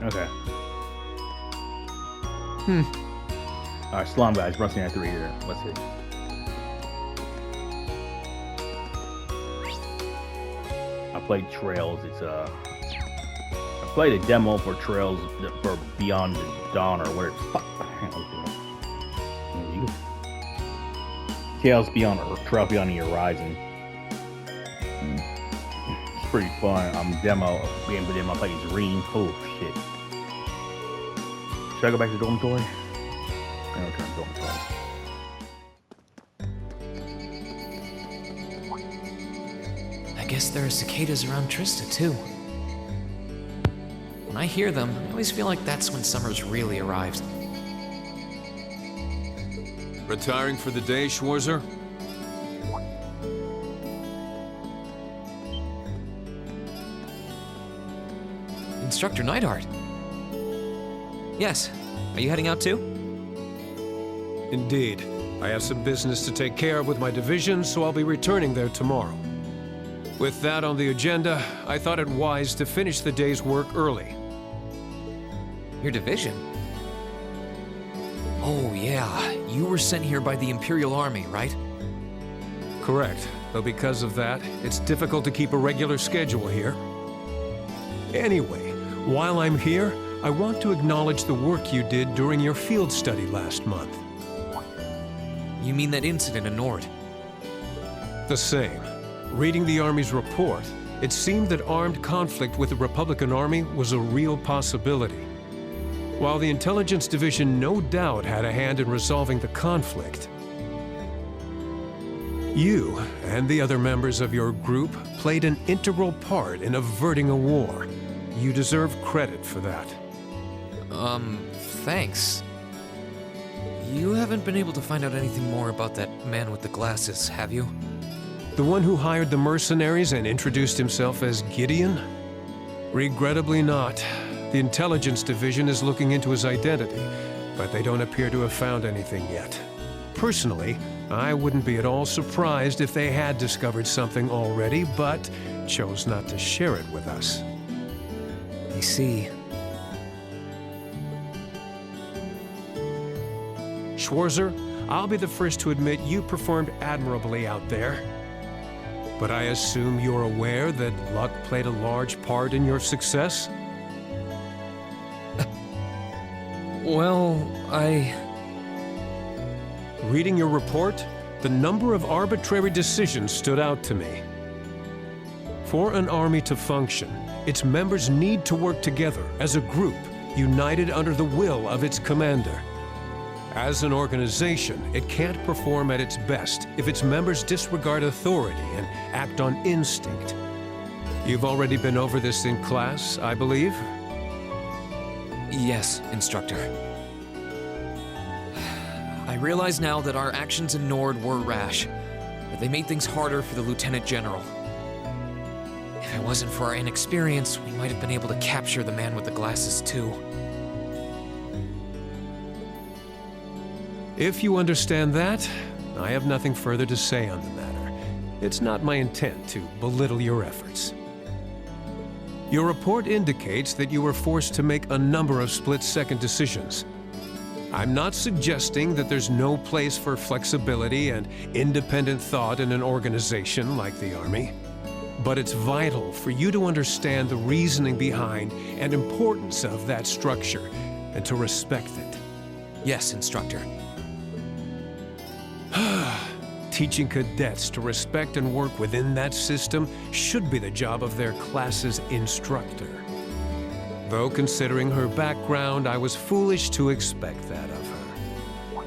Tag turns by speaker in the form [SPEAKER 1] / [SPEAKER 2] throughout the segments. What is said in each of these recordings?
[SPEAKER 1] Okay. Alright, Slum Guys, Rusting at 3 here. Let's see. I played Trails. It's I played a demo for Trails for Beyond the Dawn or whatever. Trails Beyond or Trails Beyond the Horizon. It's pretty fun. Demo game for them. I played as Rean. Oh shit. Should I go back to the dormitory? I'm gonna turn the dormitory.
[SPEAKER 2] I guess there are cicadas around Trista, too. When I hear them, I always feel like that's when summer's really arrived.
[SPEAKER 3] Retiring for the day, Schwarzer?
[SPEAKER 2] Instructor Neidhart. Yes. Are you heading out too?
[SPEAKER 4] Indeed. I have some business to take care of with my division, so I'll be returning there tomorrow. With that on the agenda, I thought it wise to finish the day's work early.
[SPEAKER 2] Your division? Oh, yeah. You were sent here by the Imperial Army, right?
[SPEAKER 4] Correct. Though because of that, it's difficult to keep a regular schedule here. Anyway, while I'm here, I want to acknowledge the work you did during your field study last month.
[SPEAKER 2] You mean that incident in Nord?
[SPEAKER 4] The same. Reading the Army's report, it seemed that armed conflict with the Republican Army was a real possibility. While the Intelligence Division no doubt had a hand in resolving the conflict, you and the other members of your group played an integral part in averting a war. You deserve credit for that.
[SPEAKER 2] Thanks. You haven't been able to find out anything more about that man with the glasses, have you?
[SPEAKER 4] The one who hired the mercenaries and introduced himself as Gideon? Regrettably not. The Intelligence Division is looking into his identity, but they don't appear to have found anything yet. Personally, I wouldn't be at all surprised if they had discovered something already, but chose not to share it with us.
[SPEAKER 2] I see.
[SPEAKER 4] Schwarzer, I'll be the first to admit you performed admirably out there. But I assume you're aware that luck played a large part in your success?
[SPEAKER 2] Well,
[SPEAKER 4] Reading your report, the number of arbitrary decisions stood out to me. For an army to function, its members need to work together as a group, united under the will of its commander. As an organization, it can't perform at its best if its members disregard authority and act on instinct. You've already been over this in class, I believe?
[SPEAKER 2] Yes, Instructor. I realize now that our actions in Nord were rash, that they made things harder for the Lieutenant General. If it wasn't for our inexperience, we might have been able to capture the man with the glasses too.
[SPEAKER 4] If you understand that, I have nothing further to say on the matter. It's not my intent to belittle your efforts. Your report indicates that you were forced to make a number of split-second decisions. I'm not suggesting that there's no place for flexibility and independent thought in an organization like the Army, but it's vital for you to understand the reasoning behind and importance of that structure and to respect it.
[SPEAKER 2] Yes, Instructor.
[SPEAKER 4] Teaching cadets to respect and work within that system should be the job of their class's instructor. Though considering her background, I was foolish to expect that of her.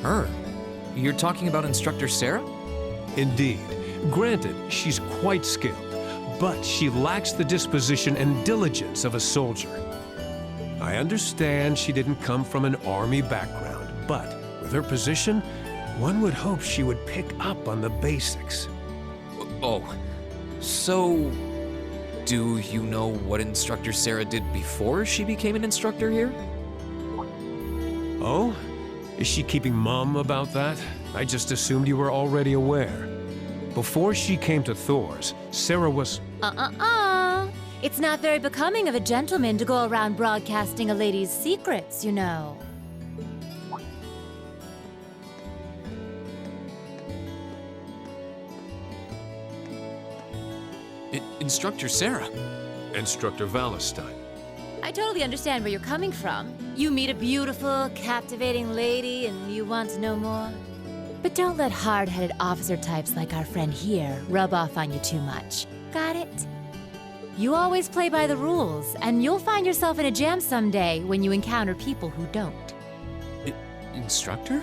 [SPEAKER 2] Her? You're talking about Instructor Sarah?
[SPEAKER 4] Indeed. Granted, she's quite skilled, but she lacks the disposition and diligence of a soldier. I understand she didn't come from an Army background, but with her position, one would hope she would pick up on the basics.
[SPEAKER 2] Oh, so do you know what Instructor Sarah did before she became an instructor here?
[SPEAKER 4] Oh? Is she keeping mum about that? I just assumed you were already aware. Before she came to Thors, Sarah was...
[SPEAKER 5] It's not very becoming of a gentleman to go around broadcasting a lady's secrets, you know.
[SPEAKER 2] Instructor Sarah.
[SPEAKER 3] Instructor Valentine.
[SPEAKER 5] I totally understand where you're coming from. You meet a beautiful, captivating lady and you want to know more. But don't let hard-headed officer types like our friend here rub off on you too much. Got it? You always play by the rules, and you'll find yourself in a jam someday when you encounter people who don't.
[SPEAKER 2] Instructor?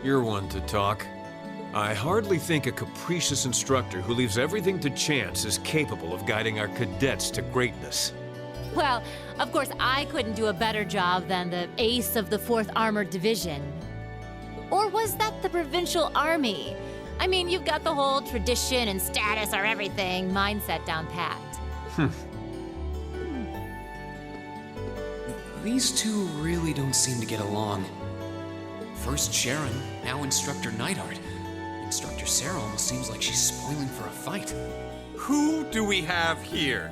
[SPEAKER 3] You're one to talk. I hardly think a capricious instructor who leaves everything to chance is capable of guiding our cadets to greatness.
[SPEAKER 5] Well, of course, I couldn't do a better job than the ace of the 4th Armored Division. Or was that the Provincial Army? I mean, you've got the whole tradition and status are everything mindset down pat.
[SPEAKER 2] These two really don't seem to get along. First Sharon, now Instructor Neidhart. Instructor Sarah almost seems like she's spoiling for a fight.
[SPEAKER 6] Who do we have here?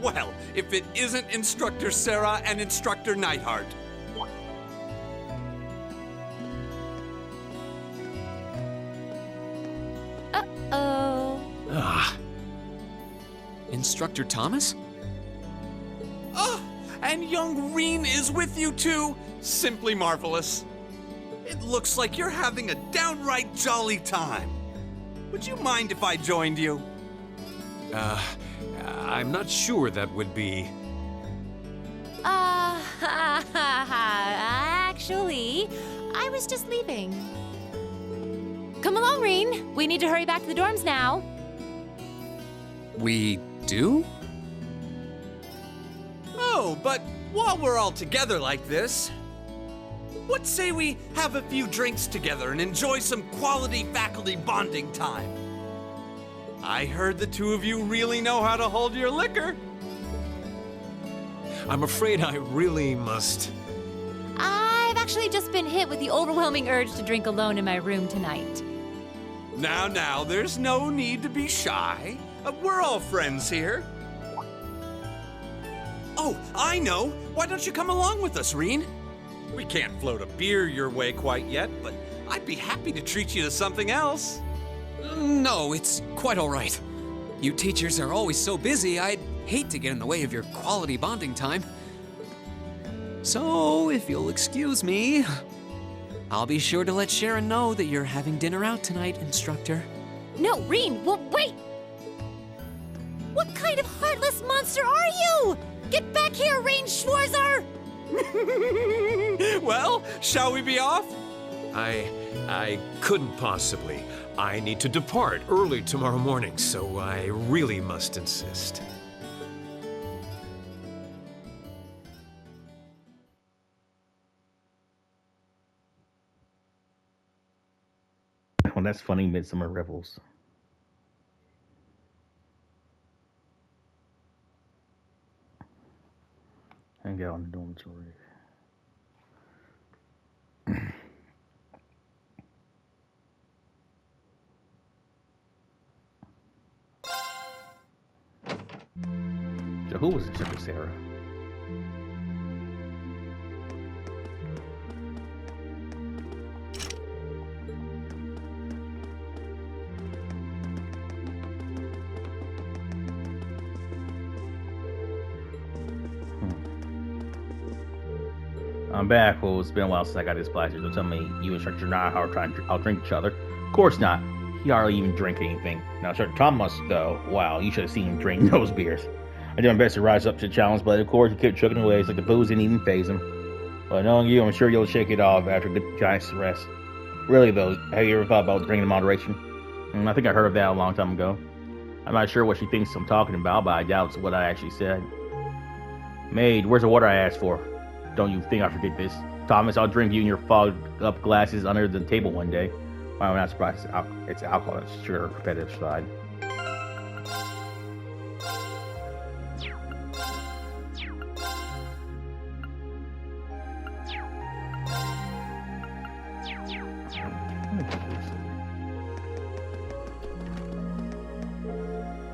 [SPEAKER 6] Well, if it isn't Instructor Sarah and Instructor Neidhart.
[SPEAKER 5] Uh-oh.
[SPEAKER 2] Instructor Thomas?
[SPEAKER 6] Oh, and young Rean is with you too. Simply marvelous. It looks like you're having a downright jolly time. Would you mind if I joined you?
[SPEAKER 3] I'm not sure that would be...
[SPEAKER 5] Actually, I was just leaving. Come along, Rean. We need to hurry back to the dorms now.
[SPEAKER 2] We do?
[SPEAKER 6] Oh, but while we're all together like this, what say we have a few drinks together and enjoy some quality faculty bonding time? I heard the two of you really know how to hold your liquor.
[SPEAKER 3] I'm afraid I really must...
[SPEAKER 5] I've actually just been hit with the overwhelming urge to drink alone in my room tonight.
[SPEAKER 6] Now, there's no need to be shy. We're all friends here. Oh, I know. Why don't you come along with us, Rean? We can't float a beer your way quite yet, but I'd be happy to treat you to something else.
[SPEAKER 2] No, it's quite all right. You teachers are always so busy, I'd hate to get in the way of your quality bonding time. So, if you'll excuse me, I'll be sure to let Sharon know that you're having dinner out tonight, Instructor.
[SPEAKER 5] No, Rean, well, wait! What kind of heartless monster are you? Get back here, Rean Schwarzer!
[SPEAKER 6] Well, shall we be off?
[SPEAKER 3] I couldn't possibly. I need to depart early tomorrow morning, so I really must insist.
[SPEAKER 1] Well, that's funny, Midsummer Revels. Hang out in the dormitory. So who was Instructor Sarah? I'm back. Well, it's been a while since I got this blaster. Don't tell me you Instructor Neidhart are trying to outdrink each other. Of course not. He hardly even drink anything. Now, Instructor Thomas, though, wow, you should have seen him drink those beers. I did my best to rise up to the challenge, but of course he kept chugging away. It's like the booze didn't even faze him. But knowing you, I'm sure you'll shake it off after a good giant rest. Really, though, have you ever thought about drinking in moderation? I think I heard of that a long time ago. I'm not sure what she thinks I'm talking about, but I doubt it's what I actually said. Maid, where's the water I asked for? Don't you think I forget this? Thomas, I'll drink you in your fogged-up glasses under the table one day. Well, I'm not surprised it's alcohol. It's sugar, competitive side.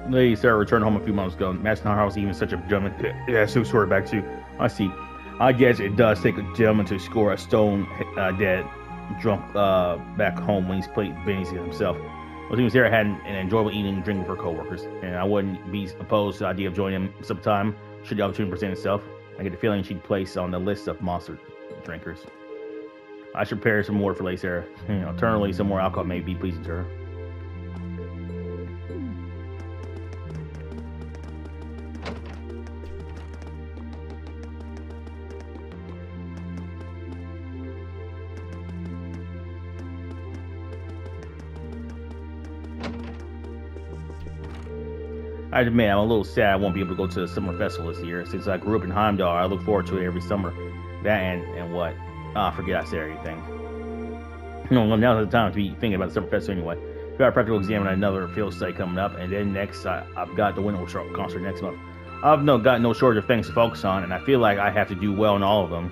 [SPEAKER 1] Lady Sarah returned home a few months ago. Imagine how I was even such a gentleman. Yeah, so sorry back to. I see. I guess it does take a gentleman to score a stone dead drunk back home when he's played Benny's himself. Well, even Sarah had an enjoyable evening and drinking with her coworkers, and I wouldn't be opposed to the idea of joining him sometime should the opportunity present itself. I get the feeling she'd place on the list of monster drinkers. I should prepare some more for Lady Sarah. Eternally, some more alcohol may be pleasing to her. I admit, I'm a little sad I won't be able to go to the summer festival this year. Since I grew up in Heimdall, I look forward to it every summer. That and what? Forget I said anything. Well, now's the time to be thinking about the summer festival anyway. I've got a practical exam and another field study coming up, and then next I've got the winter concert next month. I've got no shortage of things to focus on, and I feel like I have to do well in all of them.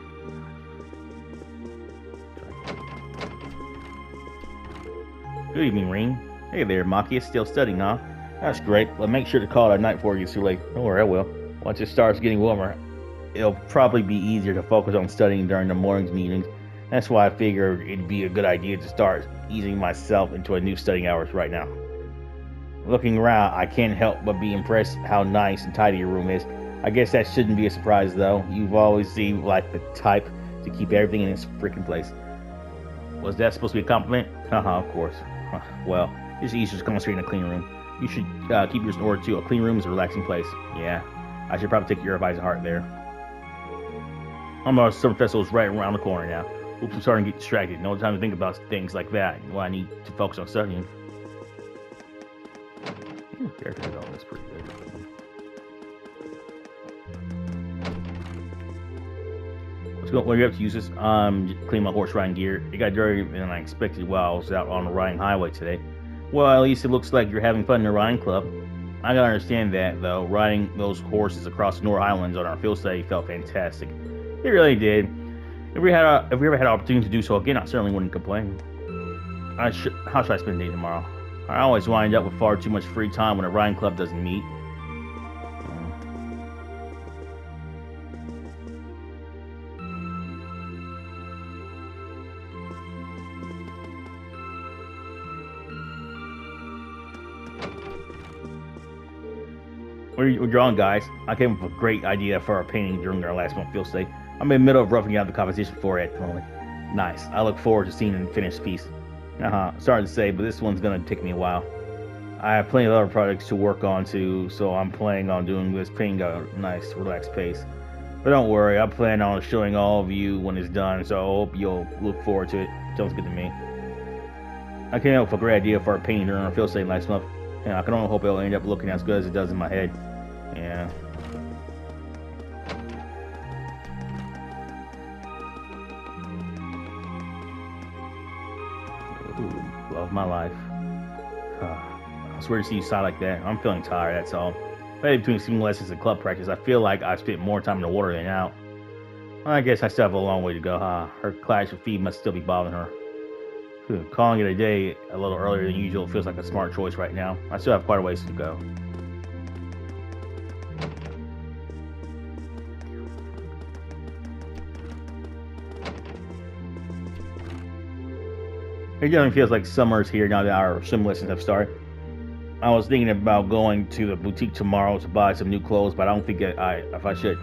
[SPEAKER 1] Good evening, Rean. Hey there, Maki. Still studying, huh? That's great, but make sure to call it at night before it gets too late. Don't worry, I will. Once it starts getting warmer, it'll probably be easier to focus on studying during the morning's meetings. That's why I figured it'd be a good idea to start easing myself into a new studying hours right now. Looking around, I can't help but be impressed how nice and tidy your room is. I guess that shouldn't be a surprise, though. You've always seemed like the type to keep everything in its freaking place. Was that supposed to be a compliment? Of course. Well, it's easier to concentrate in a clean room. You should keep yours in order too. A clean room is a relaxing place. Yeah, I should probably take your advice to heart there. Our summer festival is right around the corner now. Oops, I'm starting to get distracted. No time to think about things like that when I need to focus on studying. Character development is pretty good. What are you up to, Eustace? Just clean my horse riding gear. It got dirtier than I expected while I was out on the riding highway today. Well, at least it looks like you're having fun in the riding club. I gotta understand that, though. Riding those horses across the North Highlands on our field study felt fantastic. It really did. If we ever had an opportunity to do so again, I certainly wouldn't complain. How should I spend the day tomorrow? I always wind up with far too much free time when a riding club doesn't meet. We're drawing, guys. I came up with a great idea for our painting during our last month field study. I'm in the middle of roughing out the composition for it at the moment. Nice. I look forward to seeing the finished piece. Sorry to say, but this one's gonna take me a while. I have plenty of other projects to work on too, so I'm planning on doing this painting at a nice, relaxed pace. But don't worry, I plan on showing all of you when it's done, so I hope you'll look forward to it. Sounds good to me. I came up with a great idea for our painting during our field study last month. I can only hope it'll end up looking as good as it does in my head. Yeah. Ooh, love my life. I swear to see you sigh like that. I'm feeling tired, that's all. Maybe between swimming lessons and club practice, I feel like I've spent more time in the water than out. I guess I still have a long way to go, huh? Her clash with feet must still be bothering her. Calling it a day a little earlier than usual feels like a smart choice right now. I still have quite a ways to go. It definitely feels like summer's here now that our swim lessons have started. I was thinking about going to the boutique tomorrow to buy some new clothes, but I don't think if I should.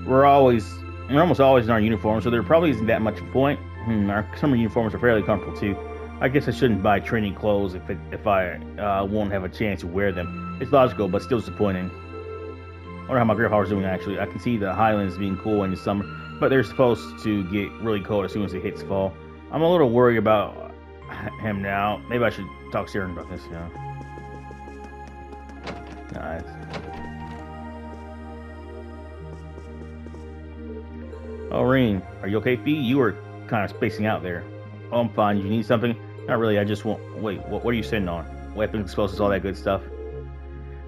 [SPEAKER 1] We're almost always in our uniforms, so there probably isn't that much point. Our summer uniforms are fairly comfortable too. I guess I shouldn't buy training clothes if I won't have a chance to wear them. It's logical, but still disappointing. I wonder how my grandfather's doing actually. I can see the Highlands being cool in the summer, but they're supposed to get really cold as soon as it hits fall. I'm a little worried about him now. Maybe I should talk to Aaron about this, Nice. Oh, Rean, are you okay, Fee? You were kind of spacing out there. Oh, I'm fine. You need something? Not really. I just want... Wait, what are you sitting on? Weapons, explosives, all that good stuff?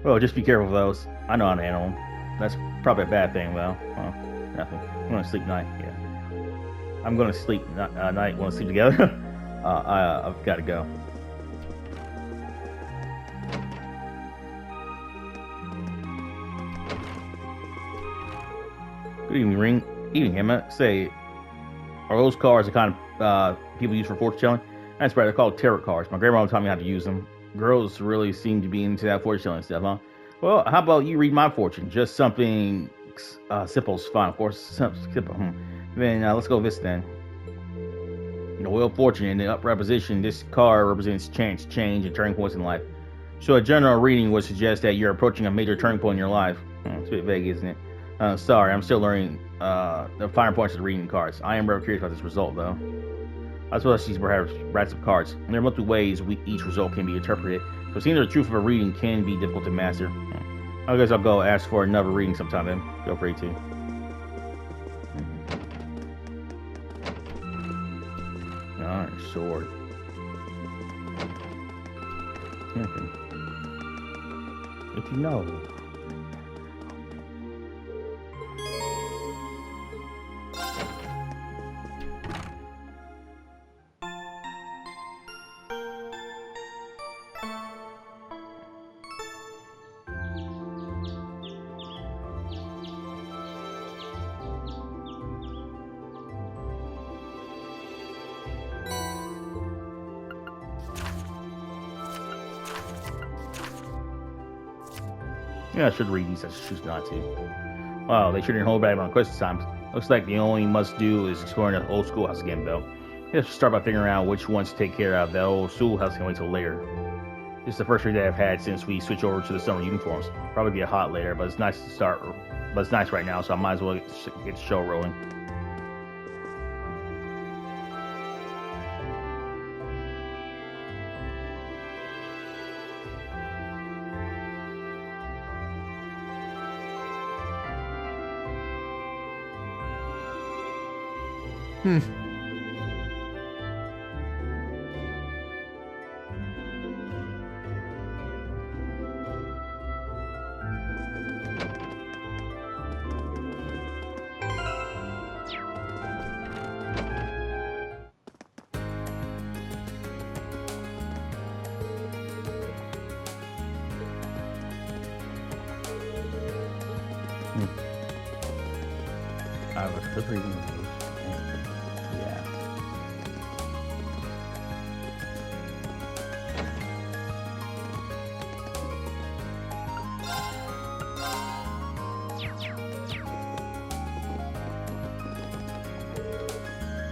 [SPEAKER 1] Well, just be careful of those. I know how to handle them. That's probably a bad thing, though. Oh, nothing. I'm going to sleep tonight. Yeah. I'm going to sleep night. Want to sleep together? I've got to go. Good evening, Ring. Evening, Emma. Say, are those cards the kind of people use for fortune telling? That's right, they're called tarot cards. My grandma taught me how to use them. Girls really seem to be into that fortune telling stuff, huh? Well, how about you read my fortune? Just something simple's fine, of course. Simple. Then let's go with this then. The Wheel of Fortune in the upright position, this card represents chance, change, and turning points in life. So a general reading would suggest that you're approaching a major turning point in your life. It's a bit vague, isn't it? Sorry, I'm still learning the finer points of the reading cards. I am very curious about this result, though. I suppose these perhaps rats of cards. There are multiple ways each result can be interpreted, so seeing the truth of a reading can be difficult to master. I guess I'll go ask for another reading sometime then. Feel free to. Alright, sword. Okay. If you know. Yeah, I should read these. I choose not to. Wow, they shouldn't hold back on Christmas time. Looks like the only must do is exploring the old schoolhouse again, though. You have to start by figuring out which ones to take care of. That old schoolhouse can wait till later. This is the first read that I've had since we switched over to the summer uniforms. Probably get hot later, but it's nice to start. But it's nice right now, so I might as well get the show rolling. I was still reading the page. Yeah.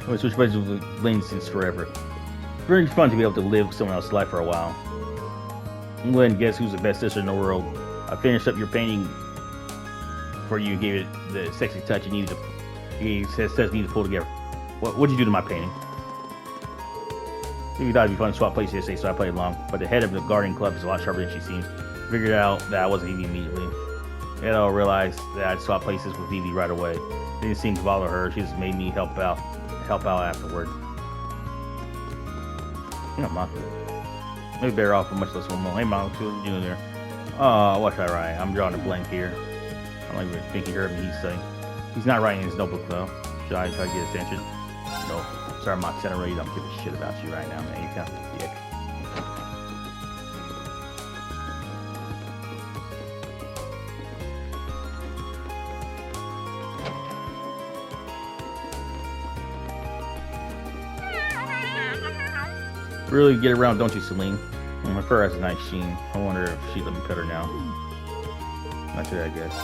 [SPEAKER 1] I switched places with Lane since forever. It's very fun to be able to live someone else's life for a while. I'm going to guess who's the best sister in the world. I finished up your painting for you, gave it the sexy touch you needed to. He says needed to pull together. What'd you do to my painting? Maybe thought it'd be fun to swap places yesterday, so I played along. But the head of the gardening club is a lot sharper than she seems. Figured out that I wasn't Evie immediately. Then I realized that I'd swap places with Evie right away. It didn't seem to bother her. She just made me help out afterward. You know, Mako. Maybe better off for much less one more. Hey, Mako, what you doing there? What should I write? I'm drawing a blank here. I don't even think he heard me. He's not writing in his notebook though. Should I try to get his attention? No. Sorry, Mako. I really don't give a shit about you right now, man. You kind of a dick. Really get around, don't you, Celine? My fur has a nice sheen. I wonder if she'd let me cut her now. Not today, I guess.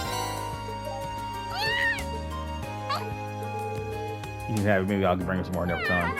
[SPEAKER 1] You can have it. Maybe I'll bring her some more another time.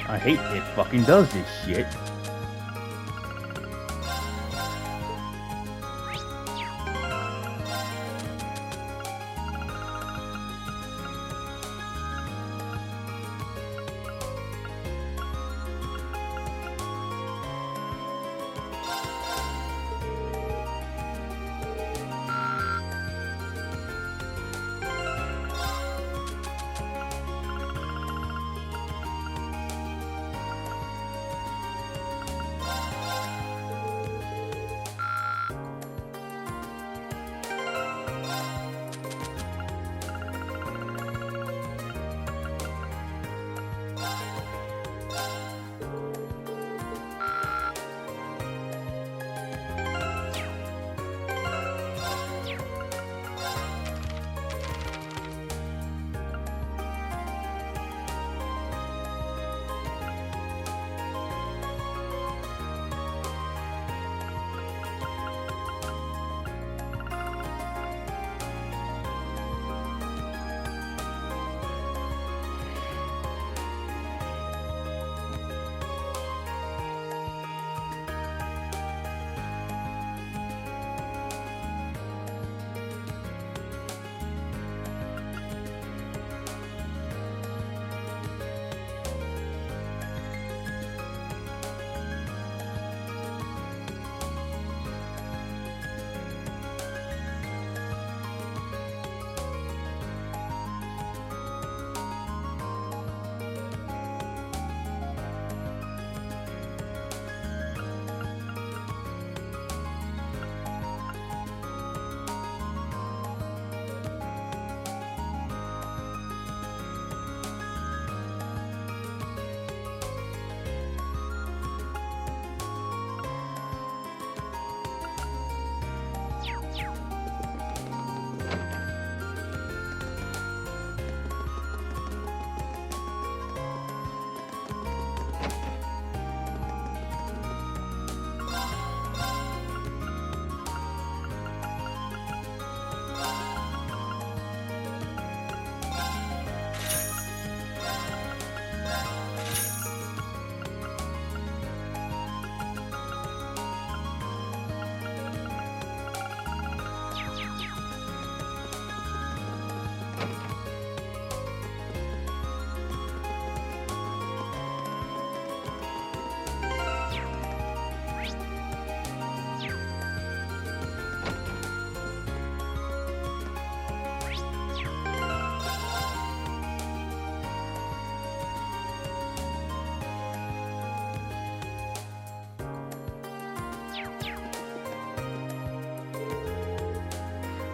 [SPEAKER 1] I hate it fucking does this shit.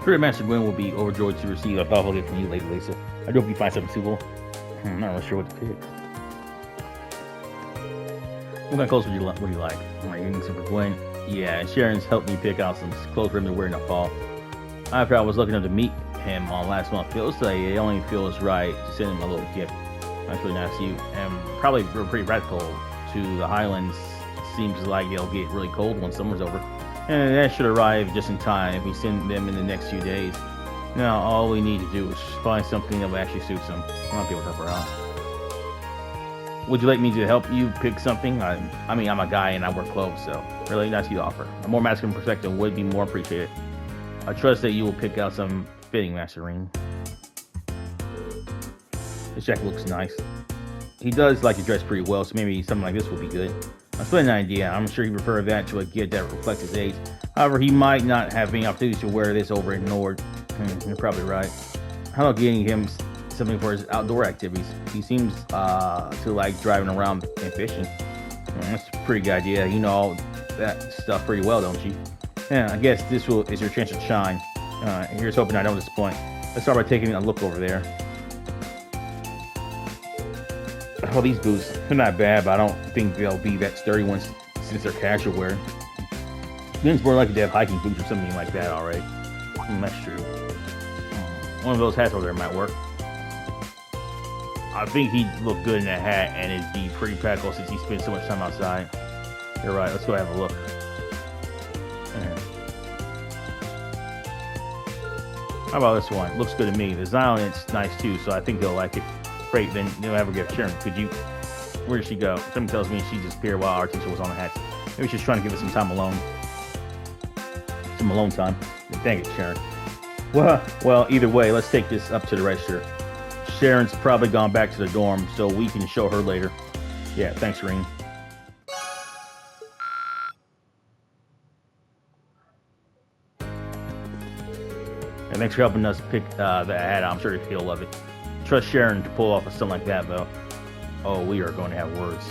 [SPEAKER 1] Spirit Master Gwen will be overjoyed to receive a thoughtful gift from you, Lady Lisa. I do hope you find something suitable. I'm not really sure what to pick. What kind of clothes would you like? Am I getting some for Gwen? Yeah, Sharon's helped me pick out some clothes for him to wear in the fall. After I was lucky enough to meet him last month, feels like it only feels right to send him a little gift. That's really nice of you, and probably pretty radical to the Highlands. Seems like it'll get really cold when summer's over. And that should arrive just in time if we send them in the next few days. Now, all we need to do is find something that will actually suits them. I might be able to help her out. Would you like me to help you pick something? I mean, I'm a guy and I wear clothes, so really nice of you to offer. A more masculine perspective would be more appreciated. I trust that you will pick out some fitting, Master Rean. This jacket looks nice. He does like to dress pretty well, so maybe something like this would be good. I'll split an idea. I'm sure he'd prefer that to a gift that reflects his age. However, he might not have any opportunity to wear this over in Nord. You're probably right. How about getting him something for his outdoor activities? He seems to like driving around and fishing. That's a pretty good idea. You know all that stuff pretty well, don't you? Yeah, I guess this is your chance to shine. Here's hoping I don't disappoint. Let's start by taking a look over there. Oh, these boots, they're not bad, but I don't think they'll be that sturdy ones since they're casual wear. Ben's more likely to have hiking boots or something like that, alright. That's true. One of those hats over there might work. I think he'd look good in that hat, and it'd be pretty practical since he spends so much time outside. You're right, let's go have a look. How about this one? Looks good to me. The design on it's nice too, so I think they'll like it. Great, then they'll have a gift. Sharon, could you Where did she go? Somebody tells me she disappeared while our teacher was on the hatch. Maybe she's trying to give us some time alone. Some alone time. Dang it, Sharon. Well, either way, let's take this up to the register. Sharon's probably gone back to the dorm, so we can show her later. Yeah, thanks, Rean. And thanks for helping us pick the hat. I'm sure he'll love it. Trust Sharon to pull off something like that, though. Oh, we are going to have words.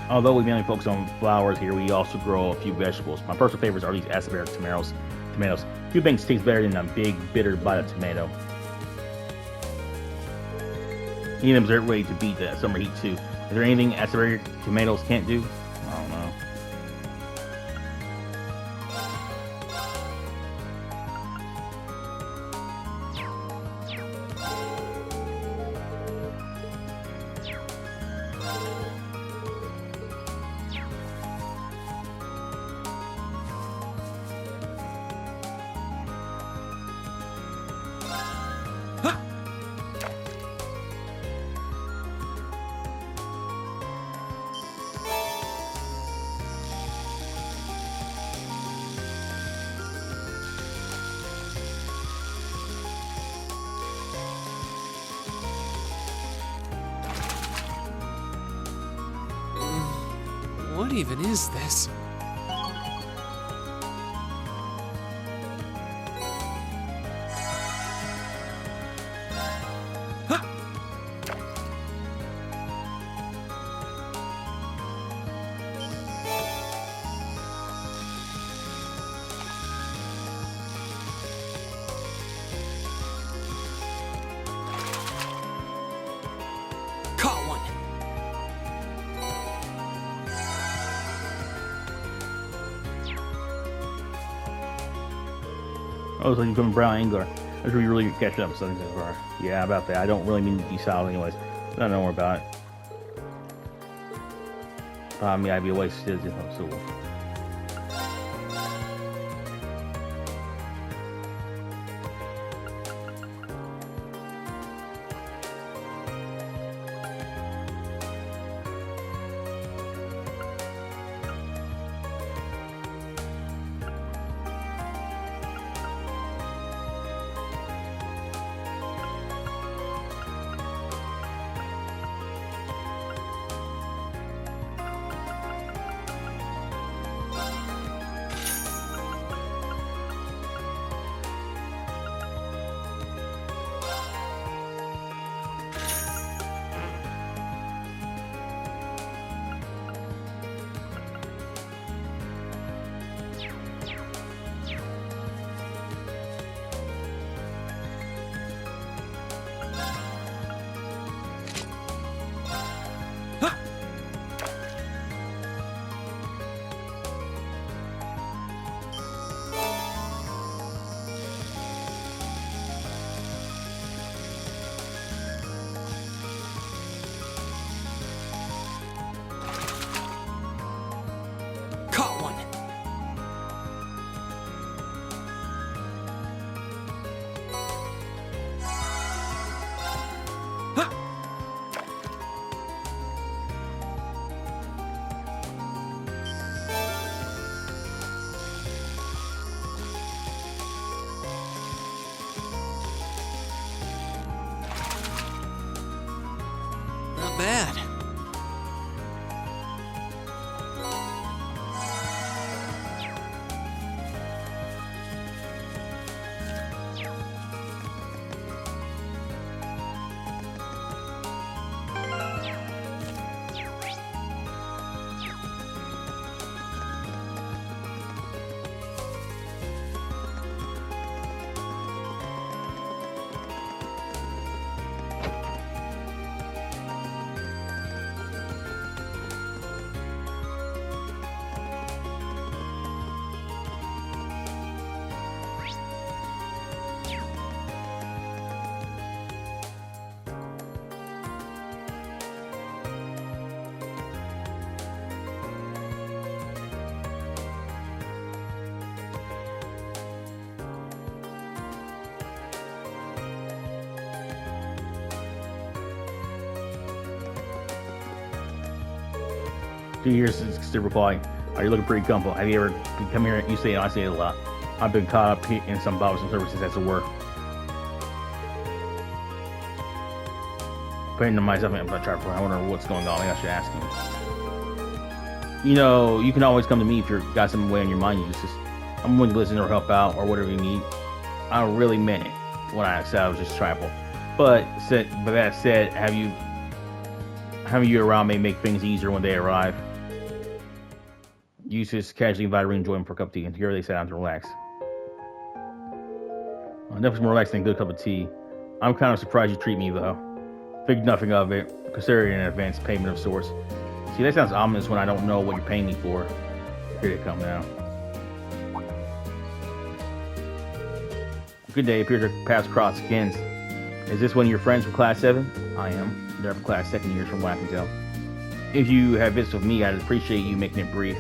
[SPEAKER 1] Although we mainly focus on flowers here, we also grow a few vegetables. My personal favorites are these asparagus tomatoes. Few things taste better than a big, bitter bite of tomato. Need a dessert way to beat the summer heat too. Is there anything asparagus tomatoes can't do? I don't know.
[SPEAKER 2] What even is this?
[SPEAKER 1] Oh, so you become brown angler. That's where you really catch up with something so far. Yeah, about that. I don't really mean to be solid anyways. I don't know more about it. Yeah, I'd be a waste of so.
[SPEAKER 6] bad.
[SPEAKER 1] Years is still replying. Are you looking pretty comfortable? Have you ever come here? You say it, I say it a lot. I've been caught up in some bothersome services, as it were. Putting to myself, I'm not trying to. I wonder what's going on. Maybe I should ask him. You know, you can always come to me if you've got something way on your mind. You just, I'm willing to listen or help out or whatever you need. I really meant it when I said I was just tribal. But that said, having you around may make things easier when they arrive. You just casually invite Rean to join for a cup of tea, and here they sat down to relax. Nothing's more relaxing than a good cup of tea. I'm kind of surprised you treat me, though. Think nothing of it, consider it an advance payment of sorts. See, that sounds ominous when I don't know what you're paying me for. Here they come now. Good day, appear to pass across again. Is this one of your friends from Class 7? I am. They're from Class 2nd years from what I can tell. If you have business with me, I'd appreciate you making it brief.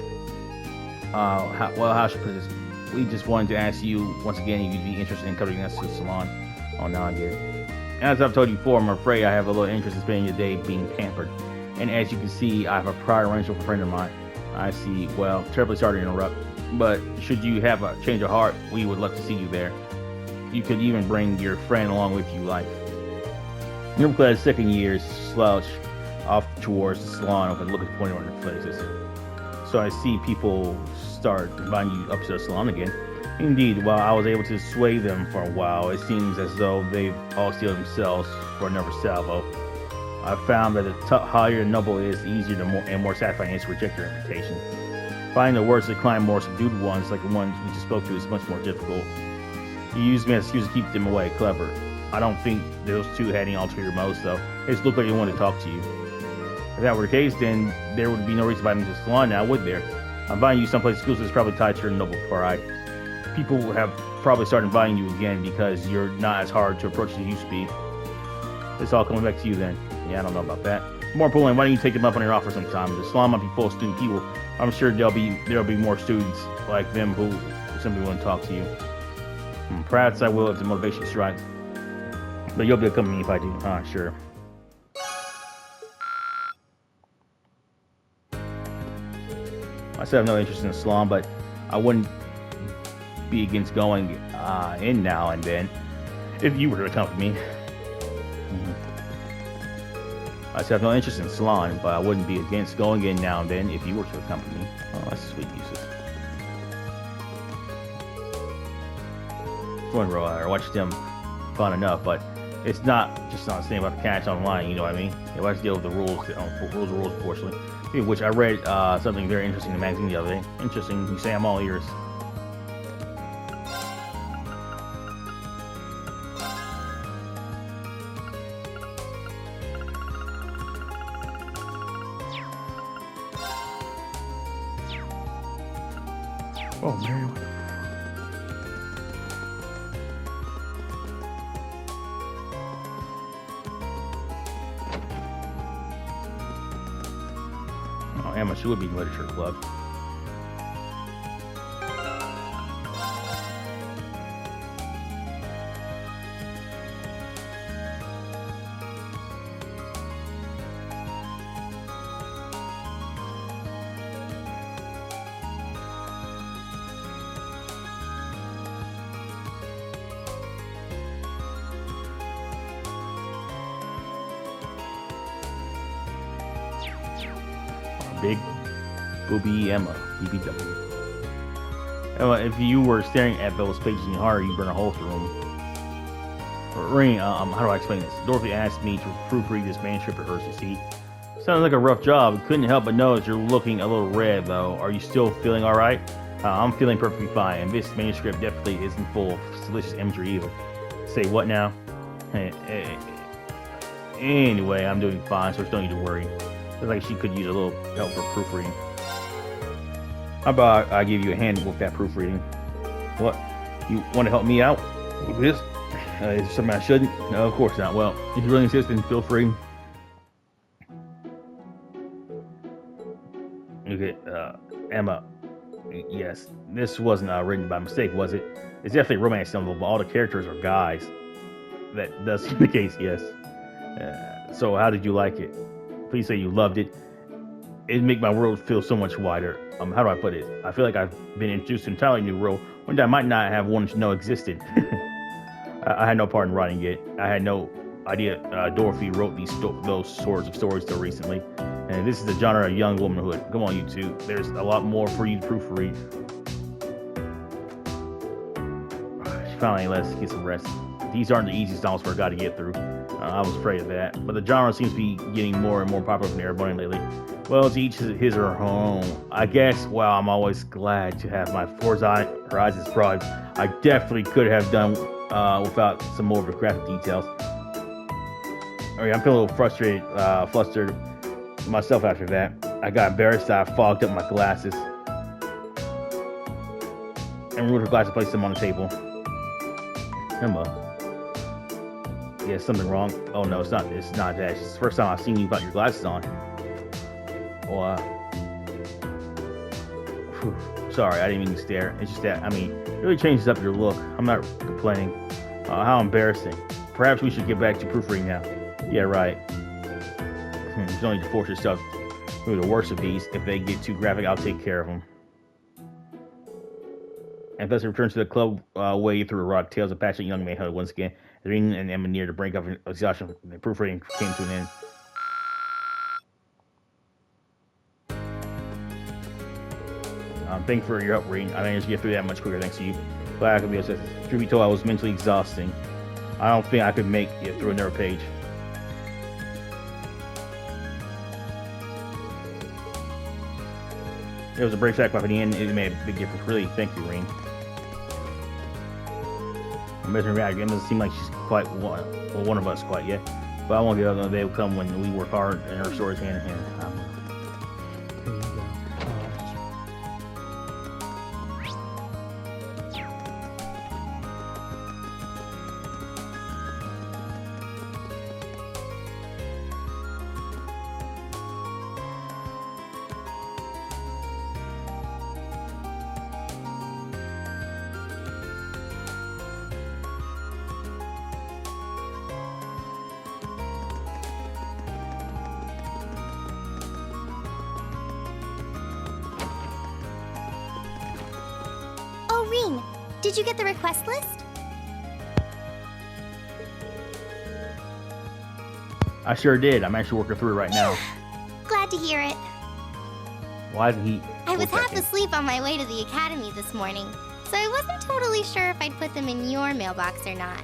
[SPEAKER 1] How should I put this? We just wanted to ask you once again if you'd be interested in covering us to the salon. Oh, now I get it. As I've told you before, I'm afraid I have a little interest in spending your day being pampered. And as you can see, I have a prior arrangement with a friend of mine. I see. Well, terribly sorry to interrupt, but should you have a change of heart, we would love to see you there. You could even bring your friend along with you, like. Your Class 2nd years slouch off towards the salon overlooking 21 places. So I see people start inviting you up to the salon again. Indeed, while I was able to sway them for a while, it seems as though they've all steeled themselves for another salvo. I've found that the higher the noble is, the easier and more satisfying it is to reject your invitation. Finding the words to decline more subdued ones, like the ones we just spoke to, is much more difficult. You use me as an excuse to keep them away. Clever. I don't think those two had any ulterior motives, though. It just looked like they wanted to talk to you. If that were the case, then there would be no reason to invite me to the salon now, would there? I'm inviting you someplace exclusive is probably tied to your noble pride. People have probably started inviting you again because you're not as hard to approach as you used to be. It's all coming back to you then. Yeah, I don't know about that. More importantly, why don't you take them up on your offer sometime? The salon might be full of student people. I'm sure there'll be more students like them who simply want to talk to you. Perhaps I will if the motivation strikes. But you'll be accompanying me if I do. Sure. I still have no interest in the salon, but I wouldn't be against going in now and then if you were to accompany me. I still have no interest in the salon, but I wouldn't be against going in now and then if you were to accompany me. Oh, that's a sweet uses. I watched them fun enough, but it's not just not the same about the catch online, you know what I mean? You have to deal with the rules, unfortunately. Which I read something very interesting in the magazine the other day. Interesting, you say I'm all ears. Oh, Mary. Emma, she would be in the literature club. Big Booby Emma, BBW. If you were staring at those pages in your heart, you'd burn a hole through them. Rean, how do I explain this? Dorothy asked me to proofread this manuscript of hers, you see. Sounds like a rough job. Couldn't help but notice you're looking a little red, though. Are you still feeling alright? I'm feeling perfectly fine, and this manuscript definitely isn't full of salacious imagery either. Say what now? Anyway, I'm doing fine, so don't need to worry. Looks like she could use a little help for proofreading. How about I give you a hand with that proofreading? What? You want to help me out with this? Is there something I shouldn't? No, of course not. Well, if you really insist, then feel free. Okay, Emma. Yes, this wasn't written by mistake, was it? It's definitely a romance novel, but all the characters are guys. That does seem the case, yes. So how did you like it? Please say you loved it. It'd make my world feel so much wider. How do I put it? I feel like I've been introduced to an entirely new world, one that I might not have wanted to know existed. I had no part in writing it. I had no idea Dorothy wrote those sorts of stories till recently. And this is the genre of young womanhood. Come on, you two. There's a lot more for you to proofread. She finally lets us get some rest. These aren't the easiest novels for a guy to get through. I was afraid of that. But the genre seems to be getting more and more popular from everybody lately. Well, to each his or her own. I guess, while I'm always glad to have my horizons broad, I definitely could have done without some more of the graphic details. I'm feeling a little frustrated, flustered myself after that. I got embarrassed that I fogged up my glasses and removed her glasses and placed them on the table. Emma. Yeah, something wrong. Oh no, it's not that. It's the first time I've seen you without your glasses on. Oh, sorry, I didn't mean to stare. It's just that, it really changes up your look. I'm not complaining. How embarrassing. Perhaps we should get back to proofreading now. Yeah, right. You don't need to force yourself through the worst of these. If they get too graphic, I'll take care of them. And thus returns to the club way through a rock. Tales of passionate young manhood once again. Rean and Emma near the brink of exhaustion. The proofreading came to an end. Thanks for your help, Rean. I managed to get through that much quicker thanks to you. Glad I could be obsessed. Truth be told, I was mentally exhausting. I don't think I could make it through another page. It was a brave sacrifice, but in the end, it made a big difference. Really, thank you, Rean. I'm missing react. It doesn't seem like she's quite one of us quite yet. But I won't give up. The day will come when we work hard and our stories hand in hand.
[SPEAKER 7] Rean, did you get the request list?
[SPEAKER 1] I sure did. I'm actually working through it right now.
[SPEAKER 7] Glad to hear it.
[SPEAKER 1] Why isn't he?
[SPEAKER 7] I was half asleep on my way to the academy this morning, so I wasn't totally sure if I'd put them in your mailbox or not.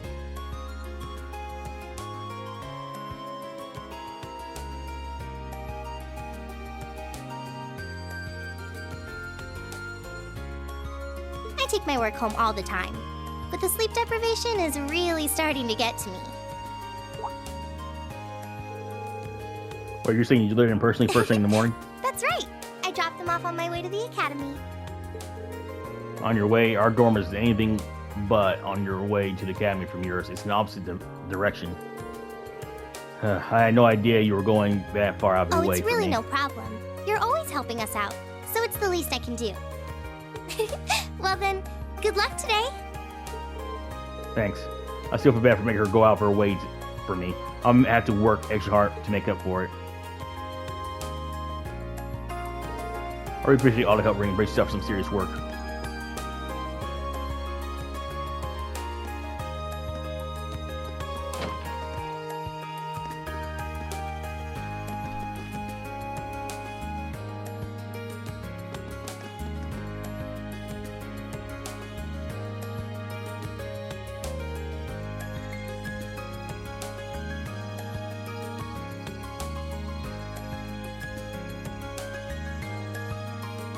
[SPEAKER 7] I take my work home all the time, but the sleep deprivation is really starting to get to me.
[SPEAKER 1] Well, you're saying you delivered them personally first thing in the morning?
[SPEAKER 7] That's right. I dropped them off on my way to the academy.
[SPEAKER 1] On your way, our dorm is anything but on your way to the academy from yours. It's an opposite direction. I had no idea you were going that far out of your way.
[SPEAKER 7] Oh, it's really no problem. You're always helping us out, so it's the least I can do. Well then, good luck today.
[SPEAKER 1] Thanks. I still feel bad for making her go out for a wait for me. I'm gonna have to work extra hard to make up for it. I really appreciate all the help, Rean. Brace yourself for some serious work.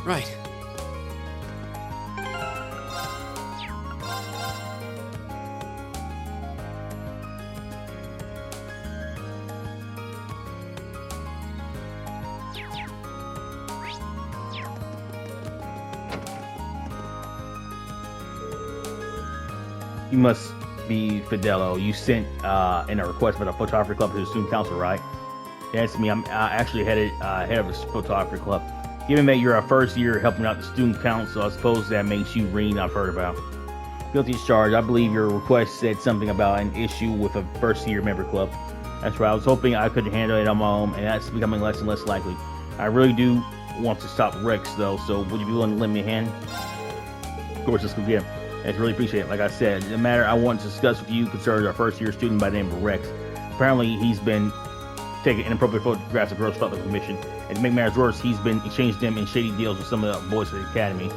[SPEAKER 2] Right.
[SPEAKER 1] You must be Fidelio. You sent in a request for the photography club to the student council, right? Yes, me. I'm actually head of the photography club. Given that you're a first year helping out the student council, I suppose that makes you Rean I've heard about. Guilty as charged. I believe your request said something about an issue with a first year member club. That's right. I was hoping I could handle it on my own, and that's becoming less and less likely. I really do want to stop Rex, though, so would you be willing to lend me a hand? Of course, let's go get him. I really appreciate it. Like I said, the matter I want to discuss with you concerns our first year student by the name of Rex. Apparently, he's been taking inappropriate photographs of girls without the permission. And to make matters worse, he's been exchanging them in shady deals with some of the boys at the academy.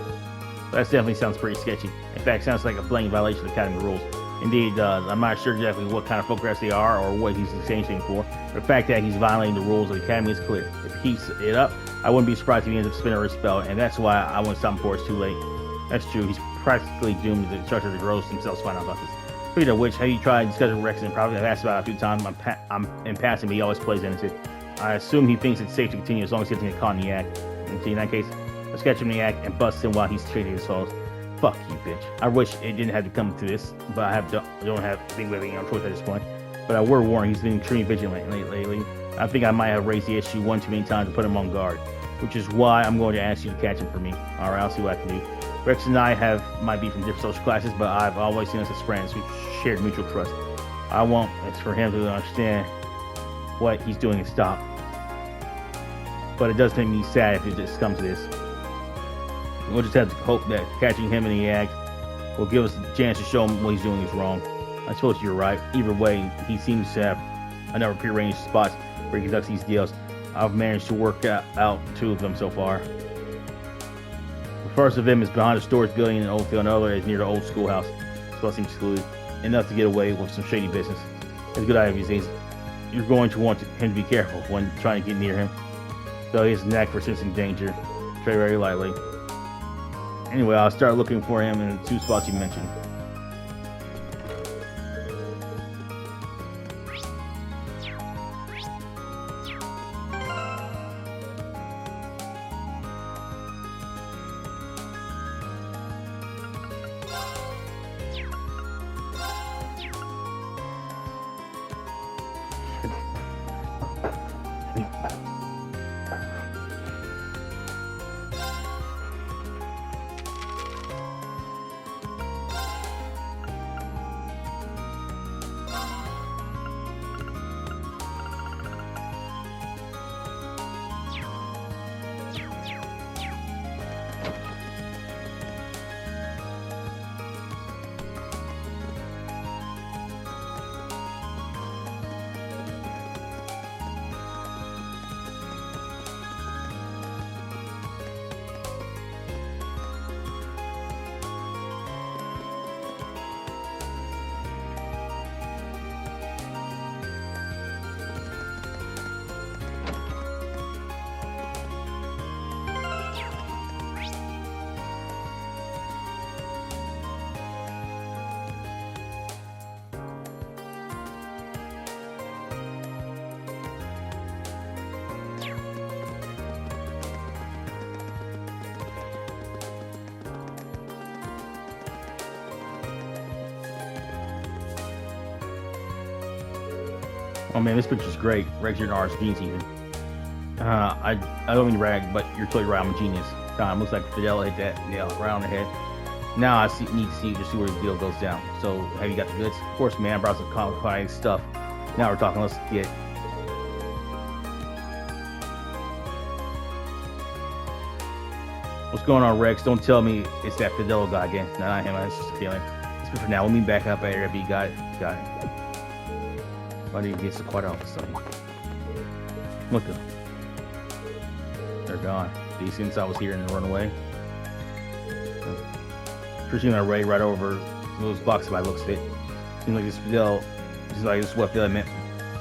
[SPEAKER 1] That definitely sounds pretty sketchy. In fact, sounds like a blatant violation of academy rules. Indeed, it does. I'm not sure exactly what kind of photographs they are or what he's exchanging for. The fact that he's violating the rules of the academy is clear. If he keeps it up, I wouldn't be surprised if he ends up spinning his spell, and that's why I want to stop him before it's too late. That's true. He's practically doomed to the structure of the girls themselves to find out about this. Speaking of which, have you tried discussing Rex and probably I've asked about it a few times. I'm in passing, but he always plays innocent. I assume he thinks it's safe to continue as long as he doesn't get caught in the act. And see, in that case, let's catch him in the act and bust him while he's trading his souls. Fuck you, bitch. I wish it didn't have to come to this, but I don't have think really choice at this point. But I were warned he's been extremely vigilant lately. I think I might have raised the issue one too many times to put him on guard, which is why I'm going to ask you to catch him for me. All right, I'll see what I can do. Rex and I might be from different social classes, but I've always seen us as friends who shared mutual trust. I want it's for him to understand what he's doing and stop. But it does make me sad if it just comes to this. We'll just have to hope that catching him in the act will give us a chance to show him what he's doing is wrong. I suppose you're right. Either way, he seems to have a number of prearranged spots where he conducts these deals. I've managed to work out 2 of them so far. The first of them is behind the storage building in Oldfield, and the other is near the old schoolhouse. So it seems excluded. Enough to get away with some shady business. It's a good idea these days. You're going to want him to be careful when trying to get near him. So he has a knack for sensing danger. Tread very lightly. Anyway, I'll start looking for him in the 2 spots you mentioned. Oh man, this picture's great. Rex, you're an artist, genius even. I don't mean to brag, but you're totally right. I'm a genius. Looks like Fidelio hit that nail right on the head. Now I need to see just see where the deal goes down. So, have you got the goods? Of course, man. I brought some complicated stuff. Now we're talking. Let's get. What's going on, Rex? Don't tell me it's that Fidelio guy again. No, not him. That's just a feeling. It's good for now. We'll meet back up at Airbnb. Got it. Got it. Why do you get so quiet all of a sudden? Look at them. They're gone. Since I was here and run away. Pushing our way right over those boxes by looks of it. Seems like this Fidelio, this is what Fidelio meant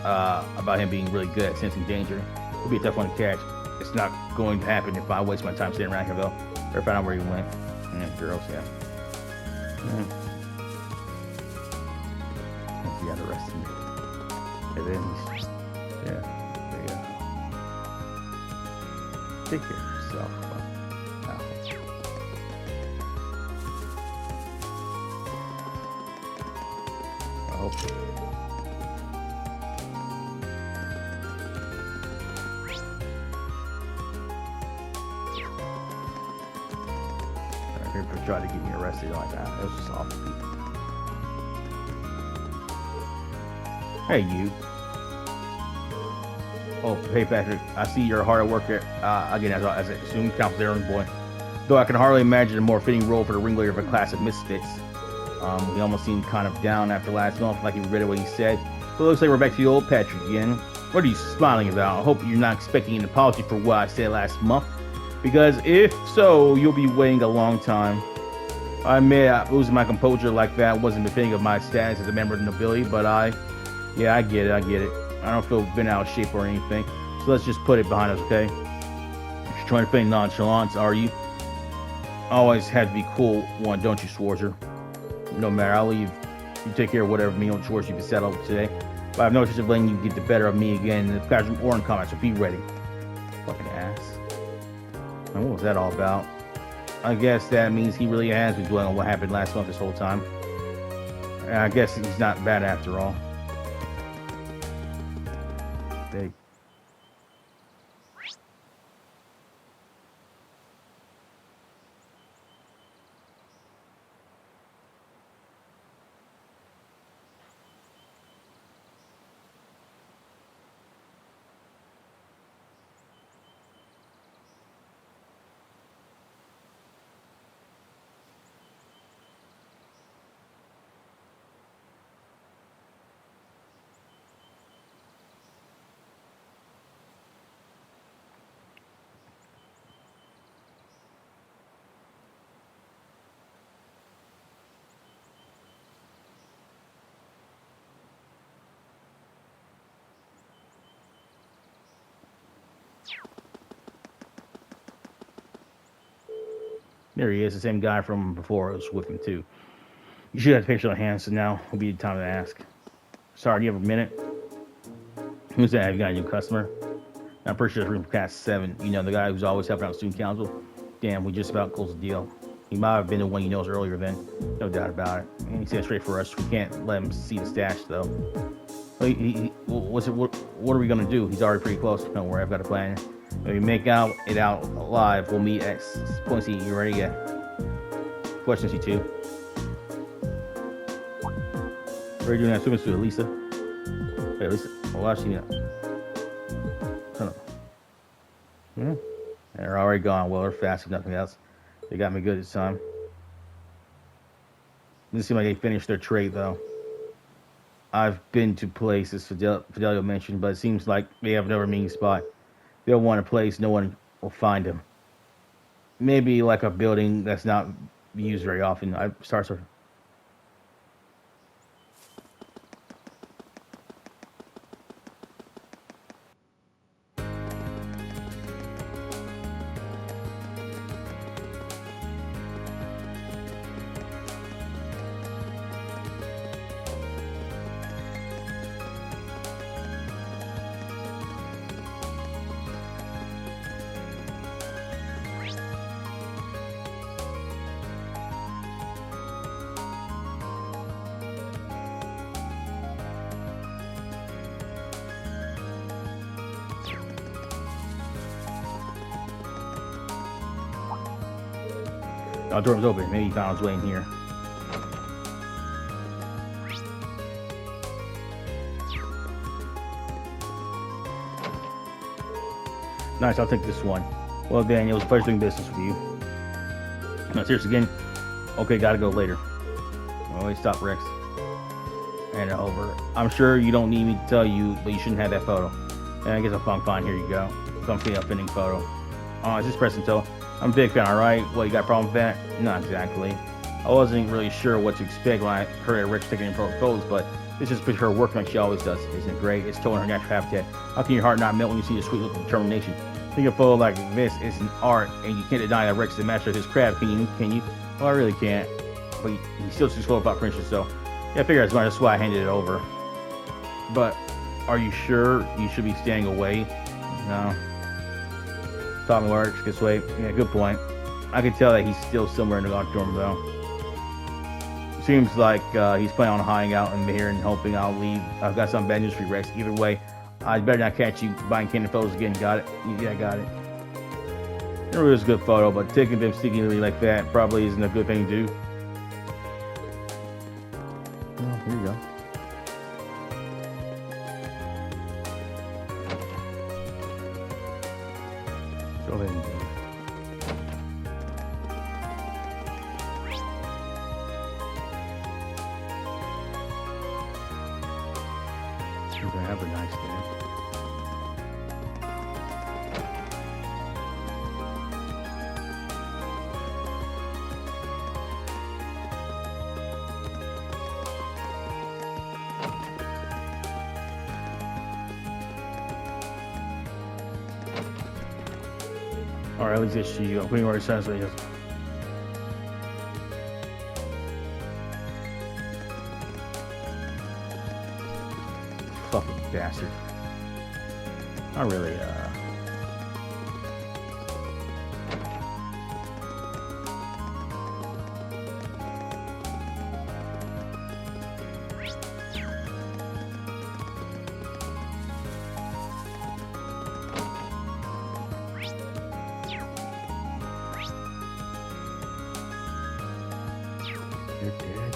[SPEAKER 1] about him being really good at sensing danger. It'll be a tough one to catch. it's not going to happen if I waste my time sitting around here, though. Better find out where he went. Girls, yeah. He got arrested. And then he's, yeah, there you go. Take care of yourself. I hope. For trying to get me arrested like that. It was just awful. Hey, you. Oh, hey, Patrick. I see you're hard at work here. Again, as I assume, counsel's errand boy. Though I can hardly imagine a more fitting role for the ringleader of a class of misfits. He almost seemed kind of down after last month, like he regretted what he said. But it looks like we're back to the old Patrick again. What are you smiling about? I hope you're not expecting an apology for what I said last month. Because if so, you'll be waiting a long time. I admit losing my composure like that wasn't befitting of my status as a member of the nobility, but I get it. I don't feel bent out of shape or anything. So let's just put it behind us, okay? You're trying to feign nonchalance, are you? Always have to be cool one, don't you, Schwarzer? No matter, I'll leave. You take care of whatever meal chores you've settled today. But I have no interest in letting you get the better of me again in the classroom or in combat, so be ready. Fucking ass. And what was that all about? I guess that means he really has been dwelling on what happened last month this whole time. And I guess he's not bad after all. Big. There he is, the same guy from before. Was with him too. You should have the picture on hand, so now will be the time to ask. Sorry, do you have a minute? Who's that? Have you got a new customer? I'm pretty sure it's room cast 7. You know, the guy who's always helping out student council. Damn, we just about closed the deal. He might have been the one you knows earlier then. No doubt about it. And he said straight for us. We can't let him see the stash though. What are we gonna do? He's already pretty close. Don't worry, I've got a plan. If we make it out alive, we'll meet at point C. You ready? Yeah. Question C2. What are you doing that swimming suit, Lisa? Wait, Lisa. Oh, why is she not? Hold on. They're already gone. Well, they're fast if nothing else. They got me good this time. Doesn't seem like they finished their trade, though. I've been to places Fidelio mentioned, but it seems like they have no remaining spot. They'll want a place, no one will find them. Maybe like a building that's not used very often. Sorry. Oh, door was open. Maybe he found his way in here. Nice, I'll take this one. Well, Daniel, it was a pleasure doing business with you. No, seriously, again. Okay, gotta go later. Oh, wait, stop, Rex. And over. I'm sure you don't need me to tell you, but you shouldn't have that photo. And I guess I'm fine. Here you go. Some fitting photo. Oh, is this Presento? I'm a big fan, alright? What, you got a problem with that? Not exactly. I wasn't really sure what to expect when I heard that Rick's taking in photos, but this is her work like she always does. Isn't it great? It's totally her natural habitat. How can your heart not melt when you see the sweet look of determination? Think a photo like this is an art, and you can't deny that Rex is the master of his craft, can you? Can you? Well, I really can't. But he still speaks well about Princess, so yeah, I figure as much. That's why I handed it over. But are you sure you should be staying away? No. Talking works this way. Yeah, good point. I can tell that he's still somewhere in the dorm though. Seems like he's planning on hiding out in here and hoping I'll leave. I've got some bad news for you, Rex. Either way, I'd better not catch you buying candid photos again. Got it? Yeah, I got it. It really is a good photo, but taking them sneakily like that probably isn't a good thing to do. Well, here you go. Go ahead and do it. You're gonna have a nice day. Or at least it's you. I'm putting where it says it is. Fucking bastard. Not really, You're dead.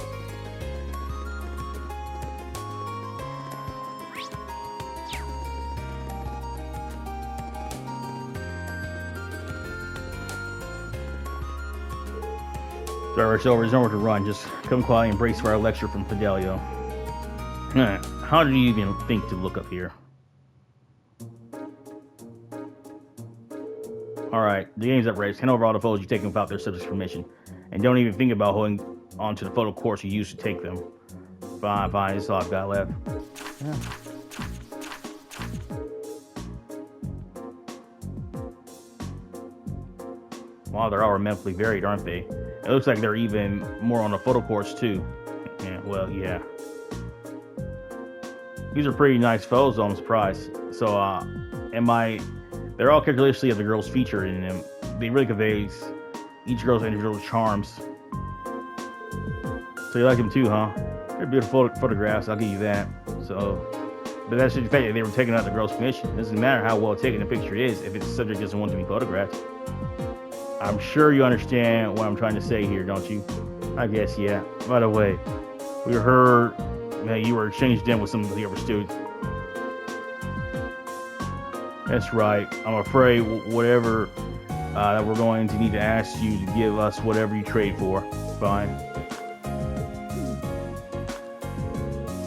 [SPEAKER 1] Sorry, it's over. There's nowhere to run. Just come quietly and brace for our lecture from Fidelio. How did you even think to look up here? Alright, the game's up, Rex. Hand over all the photos you've taken without their subject's permission. And don't even think about holding onto the photo course you used to take them. Fine, fine. That's all I've got left. Yeah. Wow, they're all mentally varied, aren't they? It looks like they're even more on the photo course, too. Yeah, well, yeah. These are pretty nice photos, I'm surprised. So, they're all characteristically of the girls featured in them. They really conveys each girl's individual charms. So you like them too, huh? They're beautiful photographs, I'll give you that. So, but that's just the fact that they were taken out the girl's permission. It doesn't matter how well taken the picture is if its subject doesn't want to be photographed. I'm sure you understand what I'm trying to say here, don't you? I guess, yeah. By the way, we heard that you were exchanged in with some of the other students. That's right. I'm afraid whatever that we're going to need to ask you to give us whatever you trade for. Fine.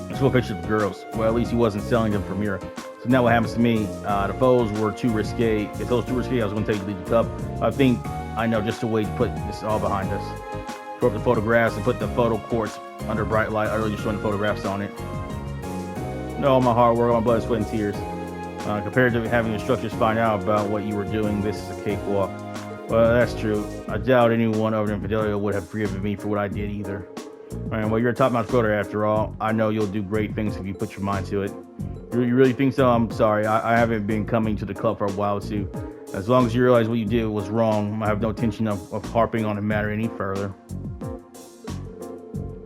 [SPEAKER 1] Let's go picture the girls. Well, at least he wasn't selling them for Mira. So now what happens to me? The photos were too risque. If those too risque, I was going to tell you to leave the cup. I think I know just a way to put this all behind us. Throw up the photographs and put the photo course under bright light. I really just showing the photographs on it. No, all my hard work, all my blood, sweat, and tears. Compared to having instructors find out about what you were doing, this is a cakewalk. Well, that's true. I doubt anyone over in Fidelio would have forgiven me for what I did either. Alright, well, you're a top-notch photo after all. I know you'll do great things if you put your mind to it. You really think so? I'm sorry. I haven't been coming to the club for a while, too. As long as you realize what you did was wrong, I have no intention of harping on the matter any further.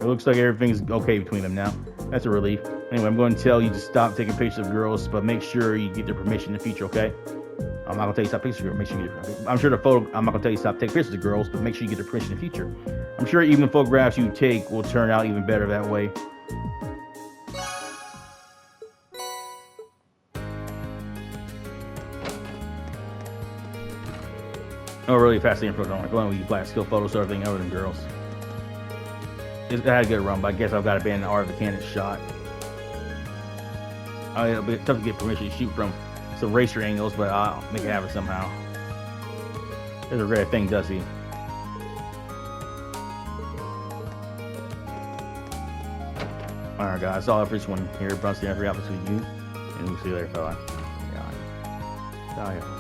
[SPEAKER 1] It looks like everything's okay between them now. That's a relief. Anyway, I'm going to tell you to stop taking pictures of girls, but make sure you get their permission in the future, okay? I'm not going to tell you to stop pictures of girls. Make sure you get their, I'm not going to tell you to stop taking pictures of girls, but make sure you get their permission in the future. I'm sure even the photographs you take will turn out even better that way. Oh, really fascinating photo. I'm going with you black skill photos, so everything other than girls. I had a good run, but I guess I've got to ban the art of the cannon shot. It'll be tough to get permission to shoot from some racer angles, but I'll make it happen somehow. There's a rare thing, does he? Alright, guys, that's all for this one here. Brunson, every opportunity with you, and we'll see you later, fella. Yeah.